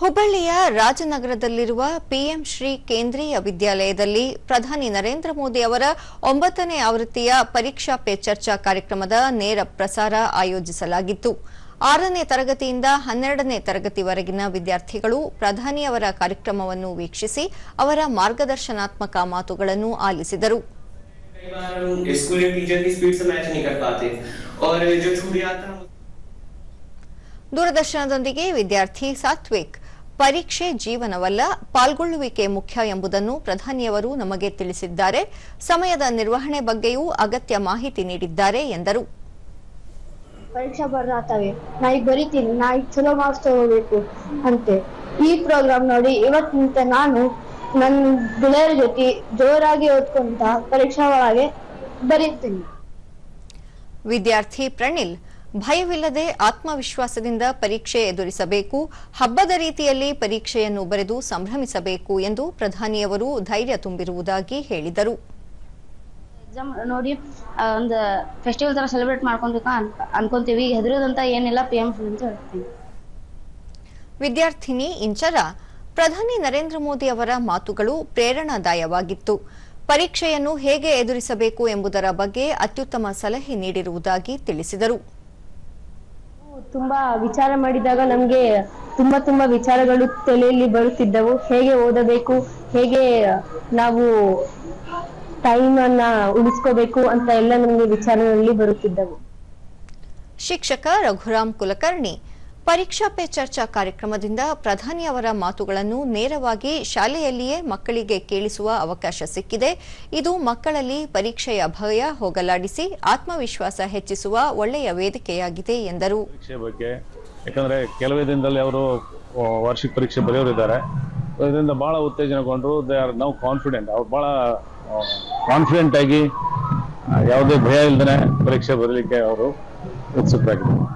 ಹುಬ್ಬಳ್ಳಿಯ ರಾಜನಗರದಲ್ಲಿರುವ ಪಿಎಂ ಶ್ರೀ ಕೇಂದ್ರೀಯ ವಿದ್ಯಾಲಯದಲ್ಲಿ ಪ್ರಧಾನಿ ನರೇಂದ್ರ ಮೋದಿ ಅವರ 9ನೇ ಆವೃತ್ತಿಯ ಪರೀಕ್ಷಾ ಪೇ ಚರ್ಚಾ ಕಾರ್ಯಕ್ರಮದ ನೇರ ಪ್ರಸಾರ ಆಯೋಜಿಸಲಾಗಿತ್ತು. 6ನೇ ತರಗತಿಯಿಂದ 12ನೇ ತರಗತಿವರೆಗಿನ ವಿದ್ಯಾರ್ಥಿಗಳು ಪ್ರಧಾನಿಯವರ ಕಾರ್ಯಕ್ರಮವನ್ನು ವೀಕ್ಷಿಸಿ ಅವರ ಮಾರ್ಗದರ್ಶನಾತ್ಮಕ ಮಾತುಗಳನ್ನು ಆಲಿಸಿದರು. ದೂರದರ್ಶನದೊಂದಿಗೆ ವಿದ್ಯಾರ್ಥಿ ಸಾತ್ವಿಕ್, ಪರೀಕ್ಷೆ ಜೀವನವಲ್ಲ, ಪಾಲ್ಗೊಳ್ಳುವಿಕೆ ಮುಖ್ಯ ಎಂಬುದನ್ನು ಪ್ರಧಾನಿಯವರು ನಮಗೆ ತಿಳಿಸಿದ್ದಾರೆ. ಸಮಯದ ನಿರ್ವಹಣೆ ಬಗ್ಗೆಯೂ ಅಗತ್ಯ ಮಾಹಿತಿ ನೀಡಿದ್ದಾರೆ ಎಂದರು. ಪರೀಕ್ಷಾ ಬರ್ತಾವೆ, ನಾ ಈಗ ಬರೀತೀನಿ, ನಾ ಈಗ ಚಲೋ ಮಾರ್ಕ್ಸ್ ತಗೋಬೇಕು ಅಂತೆ. ಈ ಪ್ರೋಗ್ರಾಮ್ ನೋಡಿ ಇವತ್ತಿನಿಂದ ನಾನು ನನ್ನ ಗೆಳೆಯರ ಜೊತೆ ಜೋರಾಗಿ ಓದ್ಕೊಂತ ಪರೀಕ್ಷಾ ಒಳಗೆ ಬರೀತೀನಿ. ವಿದ್ಯಾರ್ಥಿ ಪ್ರಣೀಲ್, ಭಯವಿಲ್ಲದೆ ಆತ್ಮವಿಶ್ವಾಸದಿಂದ ಪರೀಕ್ಷೆ ಎದುರಿಸಬೇಕು, ಹಬ್ಬದ ರೀತಿಯಲ್ಲಿ ಪರೀಕ್ಷೆಯನ್ನು ಬರೆದು ಸಂಭ್ರಮಿಸಬೇಕು ಎಂದು ಪ್ರಧಾನಿಯವರು ಧೈರ್ಯ ತುಂಬಿರುವುದಾಗಿ ಹೇಳಿದರು. ಎಕ್ಸಾಮ್ ನೋಡಿ ಒಂದು ಫೆಸ್ಟಿವಲ್ ತರ ಸೆಲೆಬ್ರೇಟ್ ಮಾಡ್ಕೊಂತ ಅನ್ಕೊಂತೀವಿ, ಹೆದರೋದಂತ ಏನಿಲ್ಲ ಪಿಎಂ ಅಂತ ಹೇಳ್ತೀನಿ. ವಿದ್ಯಾರ್ಥಿನಿ ಇಂಚರ, ಪ್ರಧಾನಿ ನರೇಂದ್ರ ಮೋದಿ ಅವರ ಮಾತುಗಳು ಪ್ರೇರಣಾದಾಯವಾಗಿತ್ತು. ಪರೀಕ್ಷೆಯನ್ನು ಹೇಗೆ ಎದುರಿಸಬೇಕು ಎಂಬುದರ ಬಗ್ಗೆ ಅತ್ಯುತ್ತಮ ಸಲಹೆ ನೀಡಿರುವುದಾಗಿ ತಿಳಿಸಿದರು. ತುಂಬಾ ವಿಚಾರ ಮಾಡಿದಾಗ ನಮ್ಗೆ ತುಂಬಾ ವಿಚಾರಗಳು ತಲೆಯಲ್ಲಿ ಬರುತ್ತಿದ್ದವು. ಹೇಗೆ ಓದಬೇಕು, ಹೇಗೆ ನಾವು ಟೈಮ್ ಅನ್ನ ಉಳಿಸ್ಕೋಬೇಕು ಅಂತ ಎಲ್ಲ ನಮ್ಗೆ ವಿಚಾರಗಳಲ್ಲಿ ಬರುತ್ತಿದ್ದವು. ಶಿಕ್ಷಕ ರಘುರಾಮ್ ಕುಲಕರ್ಣಿ, ಪರೀಕ್ಷಾ ಪೇ ಚರ್ಚಾ ಕಾರ್ಯಕ್ರಮದಿಂದ ಪ್ರಧಾನಿಯವರ ಮಾತುಗಳನ್ನು ನೇರವಾಗಿ ಶಾಲೆಯಲ್ಲಿಯೇ ಮಕ್ಕಳಿಗೆ ಕೇಳಿಸುವ ಅವಕಾಶ ಸಿಕ್ಕಿದೆ. ಇದು ಮಕ್ಕಳಲ್ಲಿ ಪರೀಕ್ಷೆಯ ಭಯ ಹೋಗಲಾಡಿಸಿ ಆತ್ಮವಿಶ್ವಾಸ ಹೆಚ್ಚಿಸುವ ಒಳ್ಳೆಯ ವೇದಿಕೆಯಾಗಿದೆ ಎಂದರು. ಪರೀಕ್ಷೆ ಬಗ್ಗೆ ಯಾಕಂದ್ರೆ ಕೆಲವೇ ದಿನದಲ್ಲಿ ಅವರು ವಾರ್ಷಿಕ ಪರೀಕ್ಷೆ ಬರೆಯೋರಿದ್ದಾರೆ. ಇದರಿಂದ ಬಹಳ ಉತ್ತೇಜನಗೊಂಡ್ರು. They are now confident. ಅವ್ರು ಬಹಳ ಕಾನ್ಫಿಡೆಂಟ್ ಆಗಿ ಯಾವುದೇ ಭಯ ಇಲ್ಲದೆ ಪರೀಕ್ಷೆ ಬರಲಿಕ್ಕೆ ಅವರು ಉತ್ಸುಕರಾಗಿದ್ದಾರೆ.